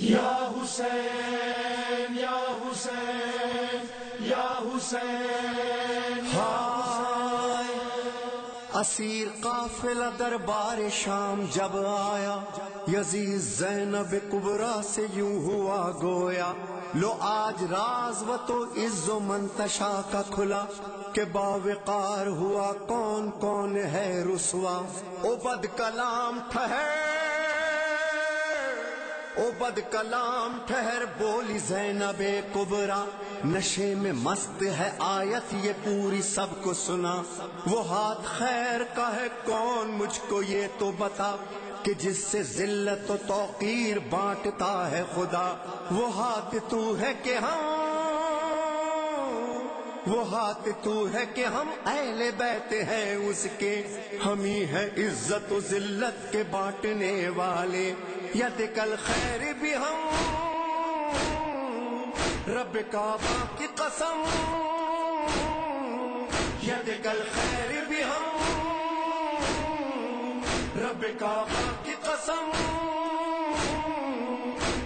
یا حسین یا حسین یا حسین ہائے اسیر قافلہ دربار شام جب آیا، یزید زینب کبریٰ سے یوں ہوا گویا، لو آج راز و تو عز و منتشا کا کھلا، کہ باوقار ہوا کون کون ہے رسوا۔ او بد کلام ٹھہر، او بد کلام ٹھہر، بولی زینب کبریٰ، نشے میں مست ہے آیت یہ پوری سب کو سنا۔ وہ ہاتھ خیر کا ہے کون مجھ کو یہ تو بتا، کہ جس سے ذلت و توقیر بانٹتا ہے خدا۔ وہ ہاتھ تو ہے کہ ہم اہل بیت ہیں اس کے، ہم ہی ہیں عزت و ذلت کے بانٹنے والے۔ ید کل خیر بھی ہم، رب کعبہ کی قسم، ید کل خیر بھی ہم، رب کعبہ کی قسم،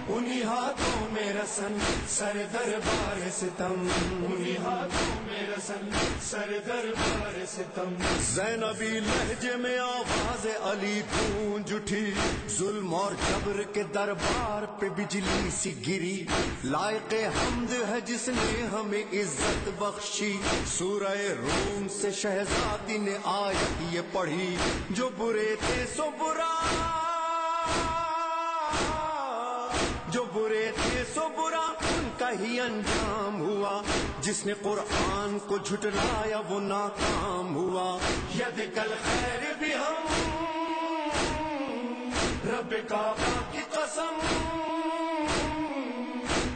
انہی ہاتھوں میں رسن سر دربار ستم، انہی ہاتھوں میں رسن سر دربار ستم۔ زینبی لہجے میں آواز علی گونج اٹھی، ظلم اور جبر کے دربار پہ بجلی سی گری۔ لائق حمد ہے جس نے ہمیں عزت بخشی، سورہ روم سے شہزادی نے آیت یہ پڑھی، جو برے تھے سو برا، جو برے تھے سو برا ان کا ہی انجام ہوا، جس نے قرآن کو جھٹلایا وہ ناکام ہوا۔ ید کل خیر بھی ہم، رب کعبہ کی قسم،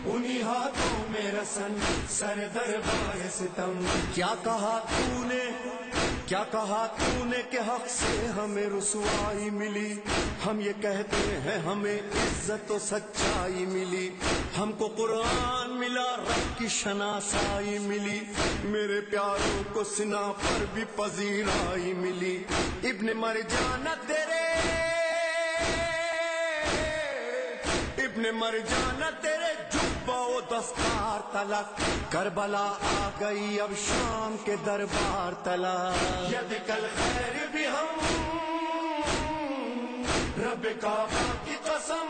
انہی ہاتھوں میں رسن سر دربار ستم۔ کیا کہا تو نے کہ حق سے ہمیں رسوائی ملی، ہم یہ کہتے ہیں ہمیں عزت و سچائی ملی۔ ہم کو قرآن ملا، رب کی شناسائی ملی، میرے پیاروں کو سنا پر بھی پذیرائی ملی۔ ابن مرجان تیرے جبہ و دستار تلک، کربلا آ گئی اب شام کے دربار تلک۔ ید کل خیر بھی ہم، رب کعبہ کی قسم،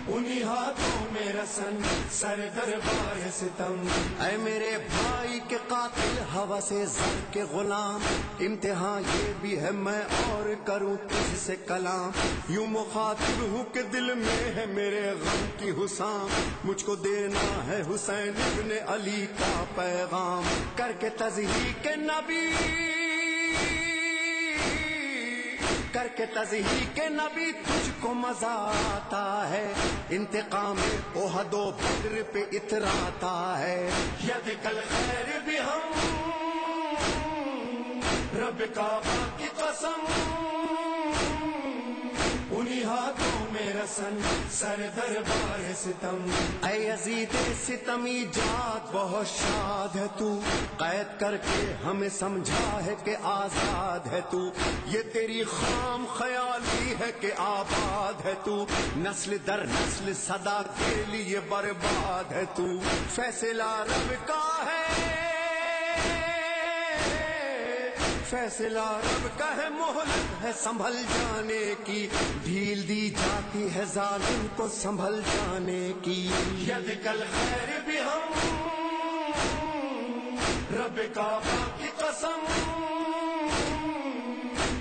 انہی ہاتھوں میں رسن سر دربار ستم۔ اے میرے بھائی کے قاتل ہوس زر کے غلام، امتحان یہ بھی ہے میں اور کروں تجھ سے کلام۔ یوں مخاطب ہوں کہ دل میں ہے میرے غم کی حسام، مجھ کو دینا ہے حسین ابن علی کا پیغام۔ کر کے تضحیق نبی، کر کے تضحیق نبی تجھ کو مزہ آتا ہے، انتقام احد و بدر پہ اتراتا ہے۔ ید کل خیر بھی ہم، رب کعبہ کی قسم، انہی ہاتھوں میں رسن سر دربار ستم۔ اے یزید ستمی جات بہت شاد ہے تو، قید کر کے ہمیں سمجھا ہے کہ آزاد ہے تو، یہ تیری خام خیالی ہے کہ آباد ہے تو، نسل در نسل صدا کے لیے برباد ہے تو۔ فیصلہ رب کا ہے، فیصلہ رب کا ہے، مہلت ہے سنبھل جانے کی، ڈھیل دی جاتی ہے ظالم کو سنبھل جانے کی۔ ید کل خیر بھی ہم، رب کعبہ کی قسم،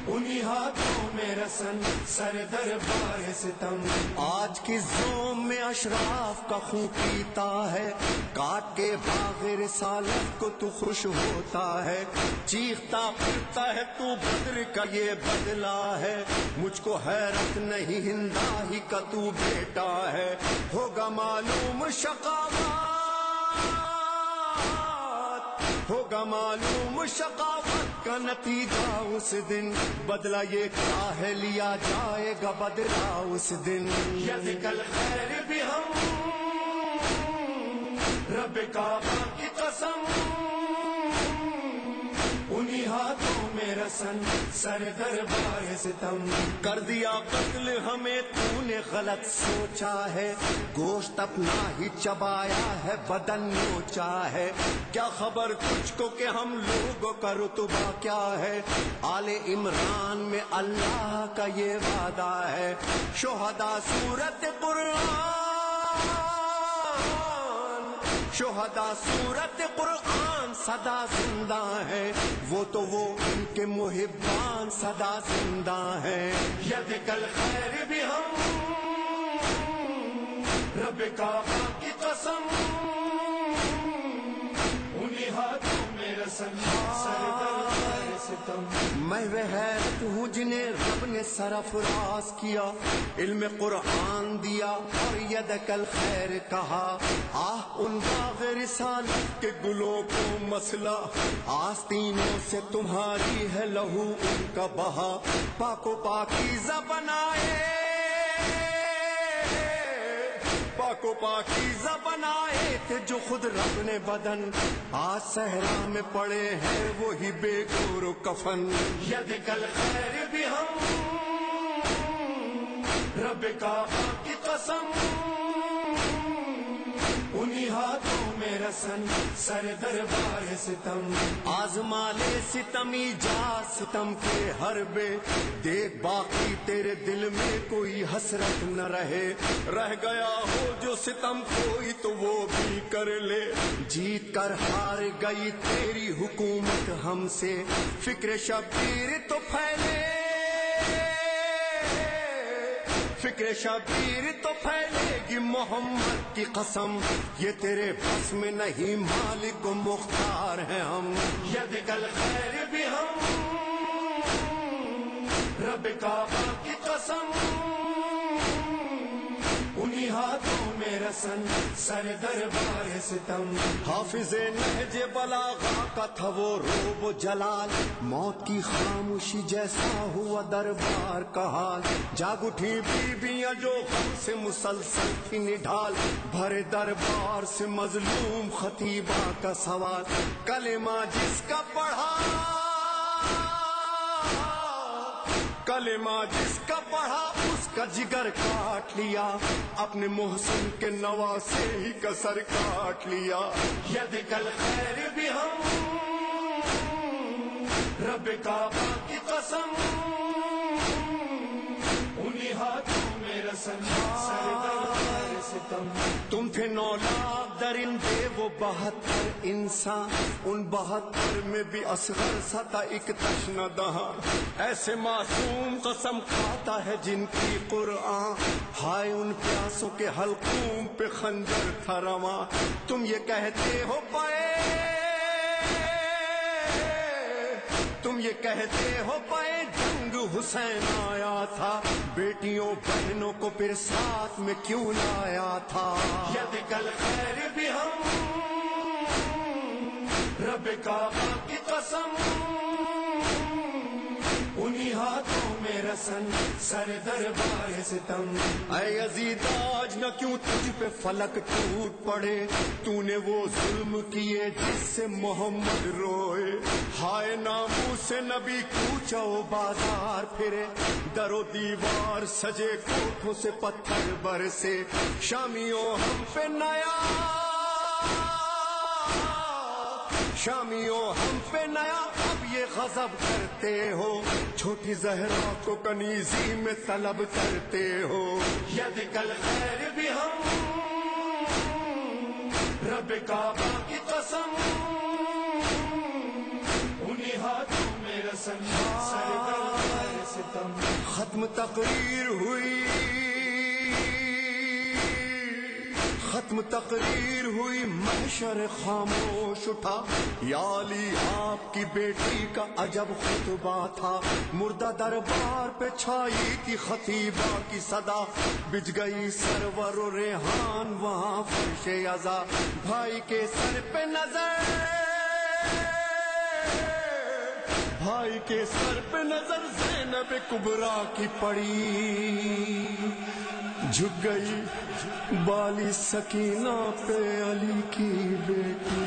انہی ہاتھوں میں رسن سر دربار ستم۔ آج کی زوم میں اشراف کا خون پیتا ہے، کاٹ کے باغ رسالت کو تو خوش ہوتا ہے، چیختا پھرتا ہے تو بدر کا یہ بدلہ ہے، مجھ کو حیرت نہیں ہندا ہی کا تو بیٹا ہے۔ ہوگا معلوم شقاوت، ہوگا معلوم شقاوت کا نتیجہ اس دن، بدلہ یہ کیا ہے لیا جائے گا بدلہ اس دن۔ ید کل خیر بھی ہم، رب کعبہ کی قسم، انہی ہاتھوں میں میرا سن سر دربار ستم کر دیا قتل ہمیں تو نے غلط سوچا ہے گوشت اپنا ہی چبایا ہے بدن نوچا ہے کیا خبر تجھ کو کہ ہم لوگوں کا رتبہ کیا ہے آل عمران میں اللہ کا یہ وعدہ ہے شہداء سورت قرآن شہداء سورت قرآن سدا زندہ ہے وہ تو وہ ان کے محبان سدا زندہ ہے ید کل خیر بھی ہم رب کعبہ کی قسم انہی ہاتھوں میں رسن سر دربار ستم میں وہ حیرت ہوں جنہیں رب نے سرفراز کیا علم قرآن دیا اور یدک الخیر کہا آہ ان باغ رسالت کے گلوں کو مسئلہ آستینوں سے تمہاری ہے لہو ان کا بہا پاک و پاکیزہ بنائے پاک و پاکیزہ بنائے تھے جو خود رب نے بدن آج صحرا میں پڑے ہیں وہی بے گور و کفن ید کل خیر بھی ہم رب کعبہ کی قسم انہی ہاتھوں میں رسن سر دربار ستم آزما لے ستمی جا ستم کے حربے دیکھ باقی تیرے دل میں کوئی حسرت نہ رہ گیا ہو جو ستم کوئی تو وہ بھی کر لے جیت کر ہار گئی تیری حکومت ہم سے فکر شبیر تو پھیلے فکر شبیر تو پھیلے گی محمد کی قسم یہ تیرے بس میں نہیں مالک و مختار ہیں ہم ید کل خیر بھی ہم رب کعبہ کی قسم انہی ہاتھوں میں رسن سر دربار ستم حافظ نہج بلاغہ کا تھا وہ روب و جلال موت کی خاموشی جیسا ہوا دربار کا حال جاگ اٹھی بیویاں جو غم سے مسلسل تھی نڈھال بھرے دربار سے مظلوم خطیبہ کا سوال کلمہ جس کا پڑھا کلمہ جس کا پڑھا اس کا جگر کاٹ لیا اپنے محسن کے نواسے ہی کا سر کاٹ لیا ید کل خیر بھی ہم رب کعبہ کی قسم انہی ہاتھوں میں رسن سر دربار ستم تم تھے 9 لاکھ درندے وہ 72 انسان ان 72 میں بھی اصغر سا تھا ایک تشنہ دہاں ایسے معصوم قسم کھاتا ہے جن کی قرآن ہائے ان پیاسوں کے حلقوم پہ خنجر تھا رواں تم یہ کہتے ہو پائے تم یہ کہتے ہو پائے جنگ حسین آیا تھا بیٹیوں بہنوں کو پھر ساتھ میں کیوں لایا تھا ید کل خیر بھی ہم رب کعبہ کی قسم انہی ہاتھوں میں رسن سر دربار ستم اے یزید آج نہ کیوں تجھ پہ فلک ٹوٹ پڑے تو نے وہ ظلم کیے جس سے محمد روئے ہائے ناموس سے نبی کوچہ و بازار پھرے در و دیوار سجے کوٹھوں سے پتھر برسے شامیوں ہم پہ نیا شامیوں ہم پہ نیا اب یہ غضب کرتے ہو چھوٹی زہرا کو کنیزی میں طلب کرتے ہو ید کل خیر بھی ہم رب کعبہ کی قسم انہی ہاتھوں میں رسن سر دربار ستم ختم تقریر ہوئی ختم تقریر ہوئی محشر خاموش اٹھا یا علی آپ کی بیٹی کا عجب خطبہ تھا مردہ دربار پہ چھائی تھی خطیبہ کی صدا بج گئی سرور و ریحان وہاں فرش عزا بھائی کے سر پہ نظر بھائی کے سر پہ نظر زینب کبریٰ کی پڑی جھک گئی بالی سکینہ پہ علی کی بیٹی